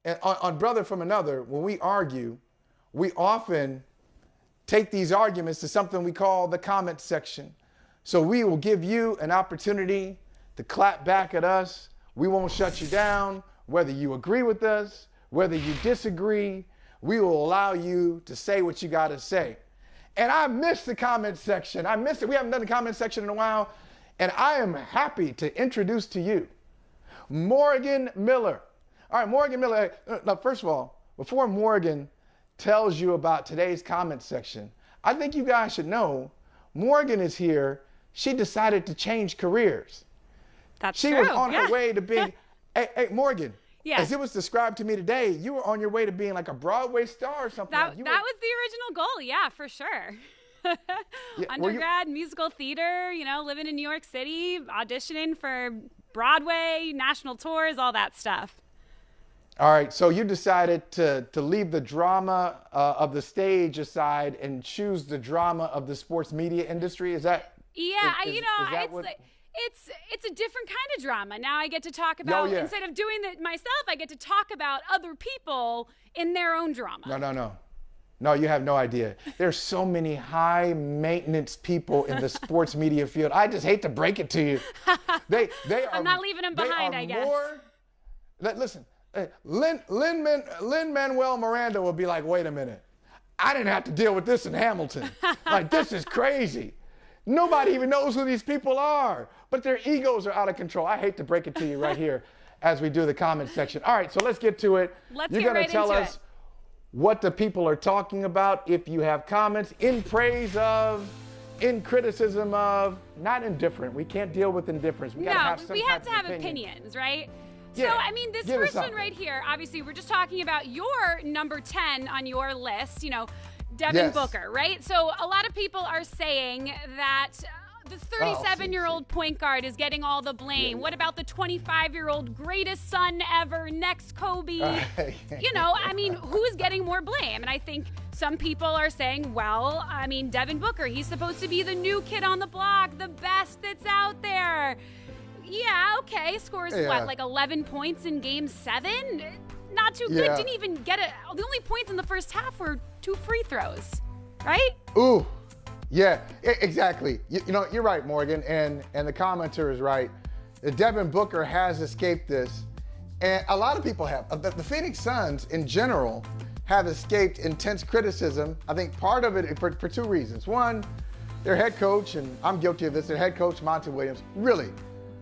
and on Brother from Another, when we argue, we often take these arguments to something we call the comment section. So we will give you an opportunity to clap back at us. We won't shut you down, whether you agree with us, whether you disagree. We will allow you to say what you got to say. And I miss the comment section. I miss it. We haven't done the comment section in a while. And I am happy to introduce to you Morgan Miller. All right, Morgan Miller. Now, first of all, before Morgan tells you about today's comment section, I think you guys should know Morgan is here. She decided to change careers. That's true. She was on her way to being, hey, Morgan. Yes. As it was described to me today, you were on your way to being like a Broadway star or something. That was the original goal, yeah, for sure. Undergrad, musical theater, living in New York City, auditioning for Broadway, national tours, all that stuff. All right, so you decided to leave the drama of the stage aside and choose the drama of the sports media industry. Is that? Yeah, it's a different kind of drama. Now I get to talk about, instead of doing it myself, I get to talk about other people in their own drama. No, you have no idea. There's so many high maintenance people in the sports media field. I just hate to break it to you. They are. I'm not leaving them behind, I guess. Listen. Lin-Manuel Miranda will be like, wait a minute. I didn't have to deal with this in Hamilton. Like, this is crazy. Nobody even knows who these people are, but their egos are out of control. I hate to break it to you right here as we do the comment section. All right, so let's get to it. You're going to tell us what the people are talking about. If you have comments in praise of, in criticism of, not indifferent. We can't deal with indifference. We have to have opinions, right? Yeah. So, this first one right here, obviously, we're just talking about your number 10 on your list, Devin Booker, right? So a lot of people are saying that the 37-year-old point guard is getting all the blame. What about the 25-year-old greatest son ever, next Kobe? Who's getting more blame? And I think some people are saying, Devin Booker, he's supposed to be the new kid on the block, the best that's out there. Yeah, okay, scores like 11 points in game 7? Not too good, didn't even get it. The only points in the first half were 2 free throws, right? Ooh, yeah, exactly. You're right, Morgan, and the commenter is right. Devin Booker has escaped this, and a lot of people have. The Phoenix Suns, in general, have escaped intense criticism. I think part of it for 2 reasons. One, their head coach, and I'm guilty of this, their head coach, Monty Williams, really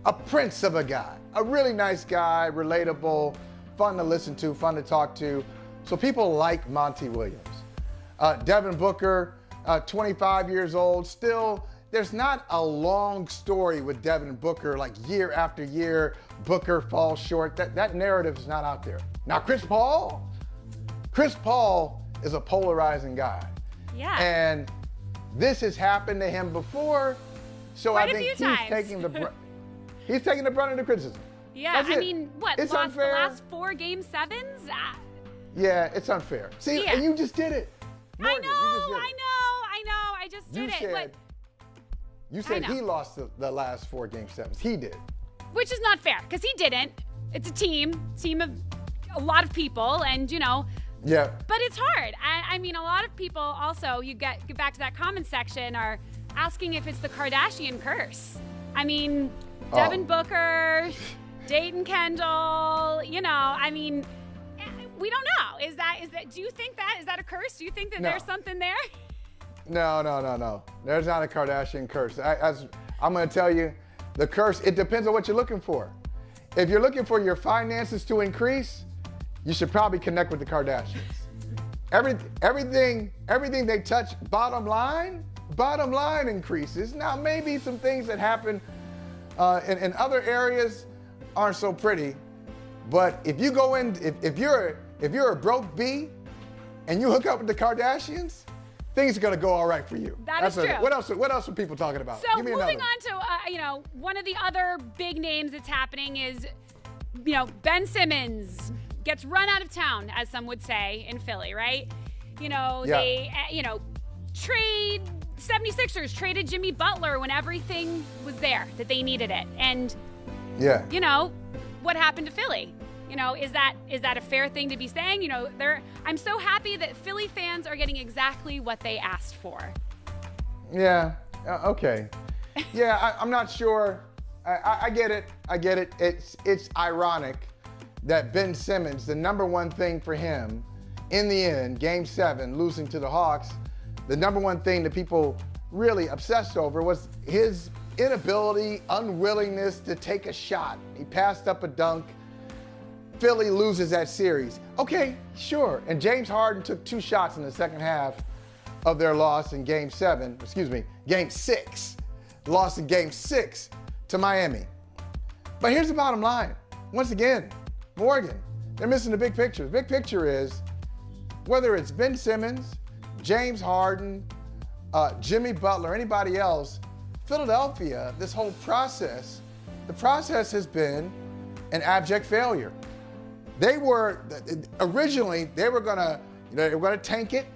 a prince of a guy, a really nice guy, relatable, fun to listen to, fun to talk to. So people like Monty Williams. Devin Booker, 25 years old, still, there's not a long story with Devin Booker, like year after year, Booker falls short. That narrative is not out there. Now, Chris Paul is a polarizing guy. Yeah. And this has happened to him before, so I think he's taking the brunt of the criticism. Yeah, It's lost unfair. The last 4 game 7s? Yeah, it's unfair. See, and you just did it. Morgan, I know. I just did it. You said he lost the last 4 game 7s. He did. Which is not fair, because he didn't. It's a team of a lot of people, and, Yeah. But it's hard. A lot of people also, you get back to that comment section, are asking if it's the Kardashian curse. Devin Booker, Dayton Kendall, we don't know. Is that, do you think is that a curse? Do you think that there's something there? No. There's not a Kardashian curse. I'm going to tell you, the curse, it depends on what you're looking for. If you're looking for your finances to increase, you should probably connect with the Kardashians. Everything they touch, bottom line increases. Now, maybe some things that happen in other areas aren't so pretty, but if you go in, if you're a broke B and you hook up with the Kardashians, things are going to go all right for you. That's true. What else are people talking about? So moving on to, one of the other big names that's happening is, Ben Simmons gets run out of town, as some would say, in Philly, right? They, trade 76ers traded Jimmy Butler when everything was there, that they needed it. And, what happened to Philly? You know, is that a fair thing to be saying? You know, I'm so happy that Philly fans are getting exactly what they asked for. Yeah. Okay. Yeah, I'm not sure. I get it. I get it. It's ironic that Ben Simmons, the number one thing for him, in the end, Game 7, losing to the Hawks, the number one thing that people really obsessed over was his inability, unwillingness to take a shot. He passed up a dunk. Philly loses that series. Okay, sure. And James Harden took 2 shots in the second half of their loss in Game 6. Lost in Game 6 to Miami. But here's the bottom line. Once again, Morgan, they're missing the big picture. The big picture is whether it's Ben Simmons, James Harden, Jimmy Butler, anybody else, Philadelphia, this whole process, the process has been an abject failure. Originally, they were gonna tank it.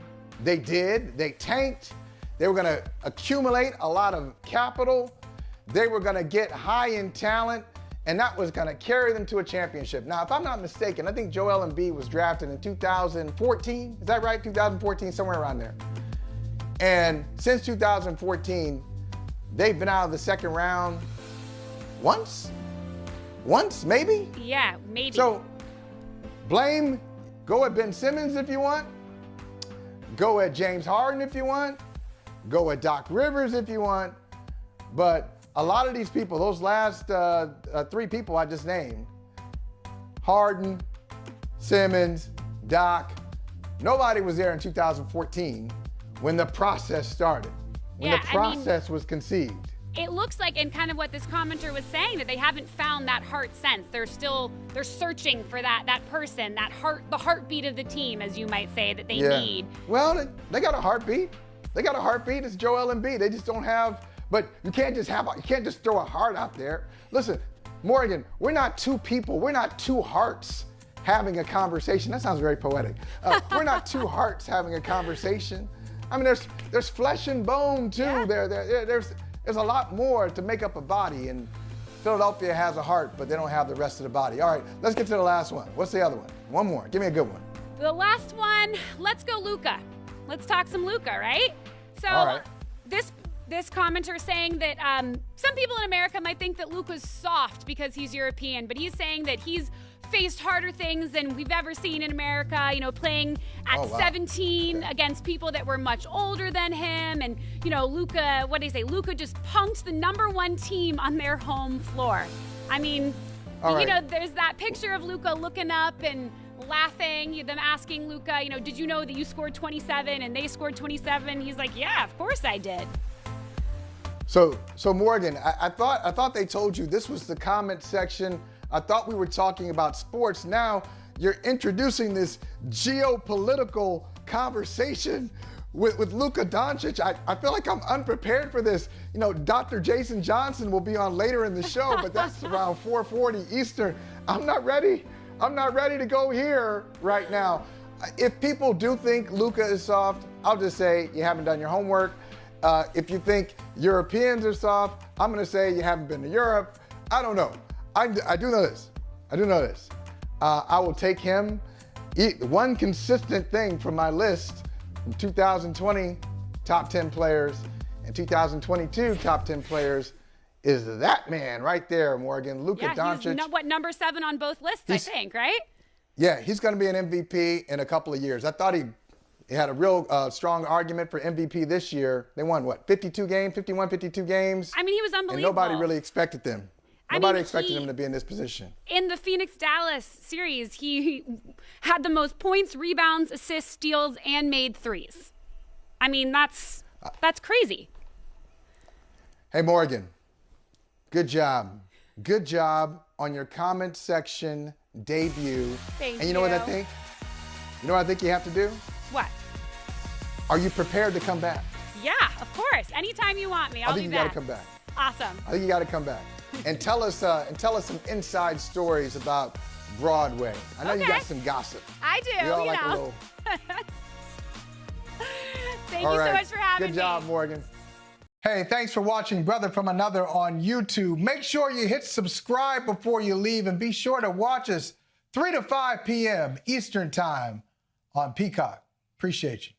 They did. They tanked. They were gonna accumulate a lot of capital. They were gonna get high in talent, and that was gonna carry them to a championship. Now, if I'm not mistaken, I think Joel Embiid was drafted in 2014. Is that right? 2014, somewhere around there. And since 2014, they've been out of the second round once, maybe? Yeah, maybe. So, go at Ben Simmons if you want. Go at James Harden if you want. Go at Doc Rivers if you want. But a lot of these people, those last 3 people I just named, Harden, Simmons, Doc, nobody was there in 2014 when the process started, when the process was conceived. It looks like, and kind of what this commenter was saying, that they haven't found that heart sense. They're searching for that person, the heartbeat of the team, as you might say, that they need. Well, they got a heartbeat. It's Joel Embiid. They just don't have, but you can't just throw a heart out there. Listen, Morgan, we're not 2 people. We're not 2 hearts having a conversation. That sounds very poetic. We're not 2 hearts having a conversation. I mean, there's flesh and bone too. Yeah. There's a lot more to make up a body, and Philadelphia has a heart, but they don't have the rest of the body. All right, let's get to the last one. What's the other one? One more. Give me a good one. The last one, let's go Luka. Let's talk some Luka, right? So all right. This commenter is saying that some people in America might think that Luka's soft because he's European, but he's saying that he's faced harder things than we've ever seen in America, you know, playing at 17 against people that were much older than him. And, you know, Luka, what do they say? Luka just punked the number 1 team on their home floor. I mean, you know, there's that picture of Luka looking up and laughing, them asking Luka, you know, did you know that you scored 27 and they scored 27? He's like, yeah, of course I did. So Morgan, I thought they told you this was the comment section. I thought we were talking about sports. Now you're introducing this geopolitical conversation with Luka Doncic. I feel like I'm unprepared for this. You know, Dr. Jason Johnson will be on later in the show, but that's around 4:40 Eastern. I'm not ready. I'm not ready to go here right now. If people do think Luka is soft, I'll just say you haven't done your homework. If you think Europeans are soft, I'm going to say you haven't been to Europe. I don't know. I do know this. I will take him. One consistent thing from my list from 2020 top 10 players and 2022 top 10 players is that man right there, Morgan, Luka Doncic. He's number 7 on both lists, I think, right? Yeah, he's going to be an MVP in a couple of years. I thought he had a real strong argument for MVP this year. They won, 52 games? I mean, he was unbelievable. And nobody really expected them. Nobody expected him to be in this position. In the Phoenix-Dallas series, he had the most points, rebounds, assists, steals, and made threes. I mean, that's crazy. Hey, Morgan, good job. Good job on your comment section debut. Thank you. And you know what I think? You know what I think you have to do? What? Are you prepared to come back? Yeah, of course. Anytime you want me, I'll be back. I think you got to come back. Awesome. I think you got to come back and tell us some inside stories about Broadway. I know you got some gossip. I do. We all like a little. Thank you so much for having me. Good job, Morgan. Hey, thanks for watching Brother from Another on YouTube. Make sure you hit subscribe before you leave, and be sure to watch us 3 to 5 p.m. Eastern Time on Peacock. Appreciate you.